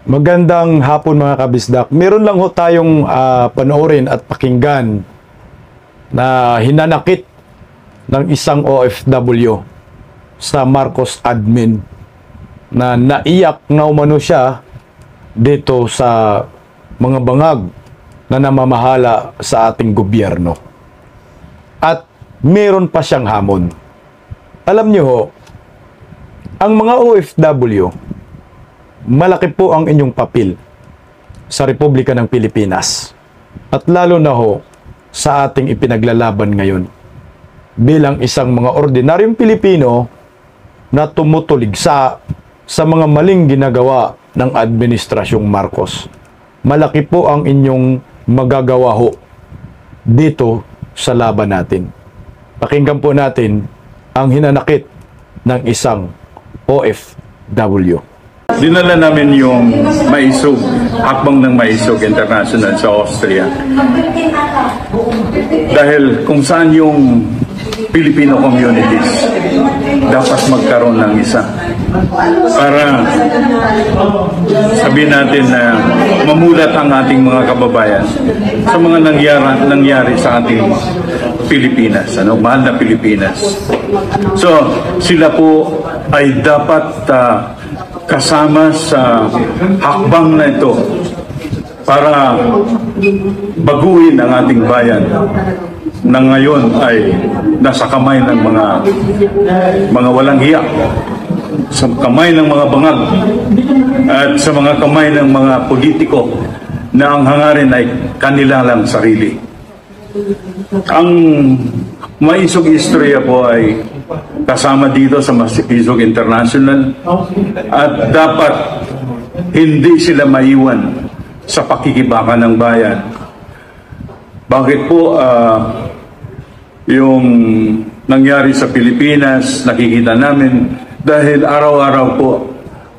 Magandang hapon mga kabisdak. Meron lang ho tayong panoorin at pakinggan na hinanakit ng isang OFW sa Marcos admin na naiyak na umano siya dito sa mga bangag na namamahala sa ating gobyerno. At meron pa siyang hamon. Alam niyo ho, ang mga OFW, malaki po ang inyong papel sa Republika ng Pilipinas at lalo na ho sa ating ipinaglalaban ngayon bilang isang mga ordinaryong Pilipino na tumutulig sa mga maling ginagawa ng Administrasyong Marcos. Malaki po ang inyong magagawa ho dito sa laban natin. Pakinggan po natin ang hinanakit ng isang OFW. Dinala namin yung Maisog, hakbang ng Maisog International sa Austria. Dahil kung saan yung Filipino communities dapat magkaroon ng isa. Para sabihin natin na mamulat ang ating mga kababayan sa mga nangyari sa ating Pilipinas, mahal na Pilipinas. So, sila po ay dapat kasama sa hakbang na ito para baguhin ang ating bayan na ngayon ay nasa kamay ng mga walang hiya, sa kamay ng mga bangag at sa mga kamay ng mga politiko na ang hangarin ay kanila lang sarili. Ang Maisog Istorya po ay kasama dito sa Maisog International at dapat hindi sila maiwan sa pakikibaka ng bayan. Bakit po yung nangyari sa Pilipinas, nakikita namin dahil araw-araw po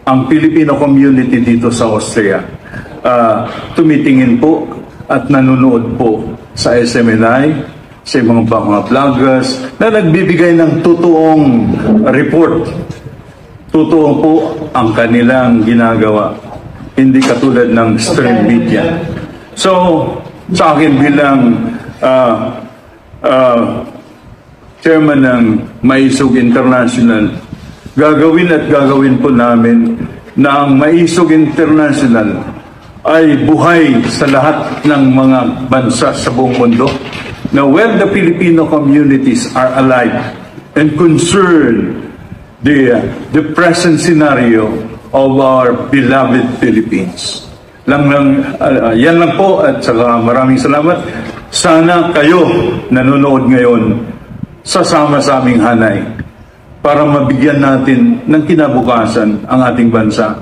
ang Filipino community dito sa Austria tumitingin po at nanonood po sa SMNI, sa mga vloggers na nagbibigay ng totoong report. Totoo po ang kanilang ginagawa, hindi katulad ng stream media. So, sa akin bilang chairman ng Maisog International, gagawin po namin na ang Maisog International ay buhay sa lahat ng mga bansa sa buong mundo, na when the Filipino communities are alive and concerned the present scenario of our beloved Philippines. Yan lang po at saka maraming salamat. Sana kayo nanonood ngayon sasama sa aming hanay para mabigyan natin ng kinabukasan ang ating bansa.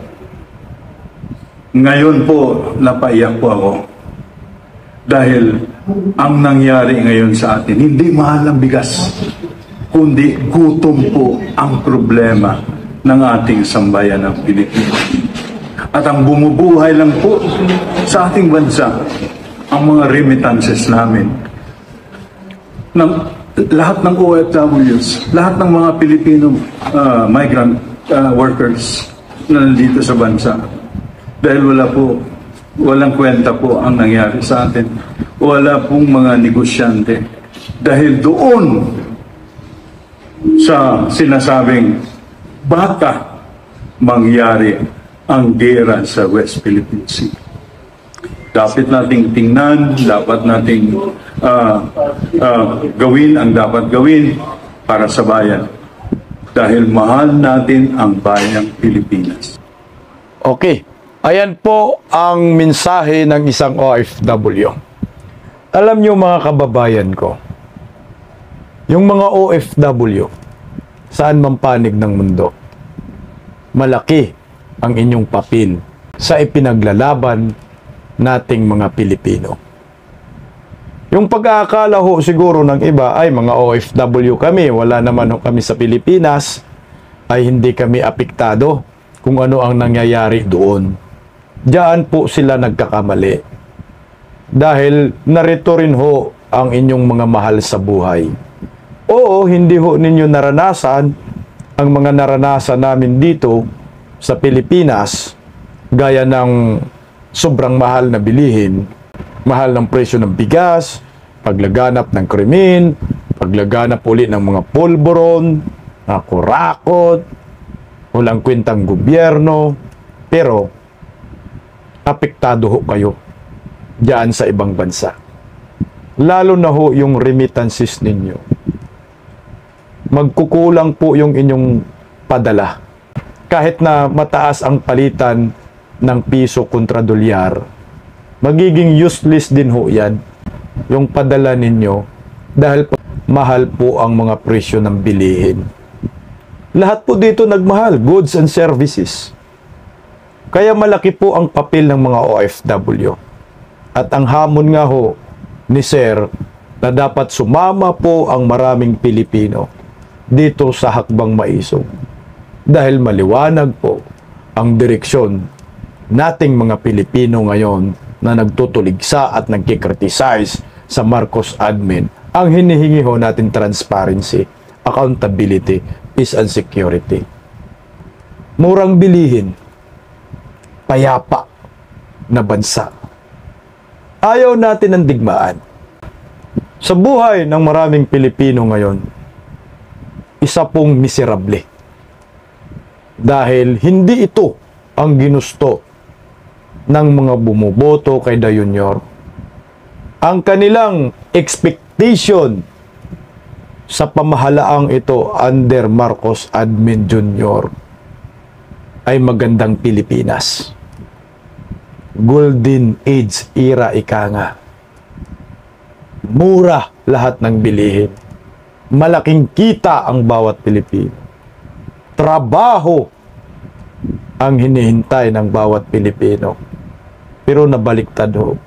Ngayon po, napaiyak po ako. Dahil ang nangyari ngayon sa atin, hindi mahal ang bigas, kundi gutom po ang problema ng ating sambayan ng Pilipinas. At ang bumubuhay lang po sa ating bansa, ang mga remittances namin. Lahat ng OFWs, lahat ng mga Pilipino migrant workers na nandito sa bansa. Dahil walang kwenta po ang nangyari sa atin. Wala pong mga negosyante. Dahil doon sa sinasabing baka mangyari ang gera sa West Philippine Sea. Dapat nating tingnan, dapat nating gawin ang dapat gawin para sa bayan. Dahil mahal natin ang bayang Pilipinas. Okay. Ayan po ang mensahe ng isang OFW. Alam nyo mga kababayan ko, yung mga OFW, saan man panig ng mundo, malaki ang inyong papel sa ipinaglalaban nating mga Pilipino. Yung pag-aakala ho siguro ng iba ay mga OFW kami, wala naman ho kami sa Pilipinas, ay hindi kami apektado kung ano ang nangyayari doon. Diyan po sila nagkakamali. Dahil narito rin ho ang inyong mga mahal sa buhay. Oo, hindi ho ninyo naranasan ang mga naranasan namin dito sa Pilipinas gaya ng sobrang mahal na bilihin, mahal ng presyo ng bigas, paglaganap ng krimen, paglaganap uli ng mga pulburon, na kurakot, walang kwentang gobyerno, pero apektado ho kayo diyan sa ibang bansa. Lalo na ho yung remittances ninyo. Magkukulang po yung inyong padala. Kahit na mataas ang palitan ng piso kontra dolyar, magiging useless din ho yan, yung padala ninyo, dahil mahal po ang mga presyo ng bilihin. Lahat po dito nagmahal, goods and services. Kaya malaki po ang papel ng mga OFW. At ang hamon nga ho ni Sir na dapat sumama po ang maraming Pilipino dito sa Hakbang Maisog. Dahil maliwanag po ang direksyon nating mga Pilipino ngayon na nagtutuligsa at nagkikriticize sa Marcos admin. Ang hinihingi ho natin transparency, accountability, peace and security. Murang bilihin, payapa na bansa. Ayaw natin ng digmaan. Sa buhay ng maraming Pilipino ngayon, isa pong miserable. Dahil hindi ito ang ginusto ng mga bumuboto kay Da Junior. Ang kanilang expectation sa pamahalaang ito under Marcos Admin Jr. ay magandang Pilipinas. Golden Age era ika nga. Mura lahat ng bilihin. Malaking kita ang bawat Pilipino. Trabaho ang hinihintay ng bawat Pilipino. Pero nabaliktad ho.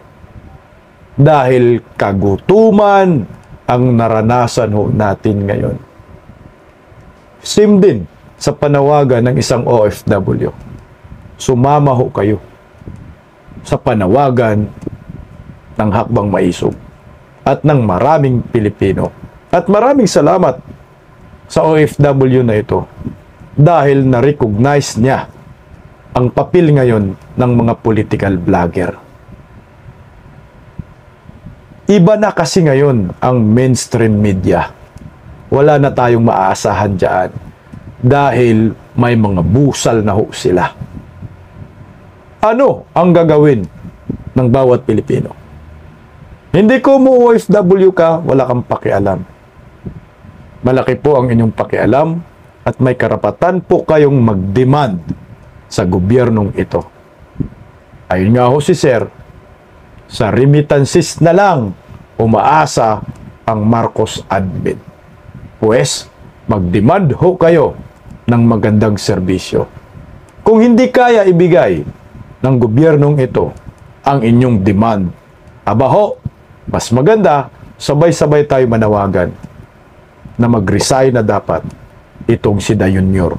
Dahil kagutuman ang naranasan ho natin ngayon. Same din sa panawagan ng isang OFW. Sumama ho kayo sa panawagan ng Hakbang Maisog at ng maraming Pilipino. At maraming salamat sa OFW na ito dahil na-recognize niya ang papel ngayon ng mga political vlogger. Iba na kasi ngayon ang mainstream media. Wala na tayong maaasahan dyan dahil may mga busal na ho sila. Ano ang gagawin ng bawat Pilipino? Hindi ko mo OFW ka, wala kang pakialam. Malaki po ang inyong pakialam at may karapatan po kayong mag-demand sa gobyernong ito. Ayun nga ho si Sir, sa remittances na lang umaasa ang Marcos admin. Pues, mag-demand ho kayo ng magandang serbisyo. Kung hindi kaya ibigay ng gobyernong ito ang inyong demand, abaho, mas maganda, sabay-sabay tayo manawagan na mag-resign na dapat itong si Da Junior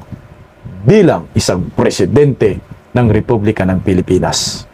bilang isang presidente ng Republika ng Pilipinas.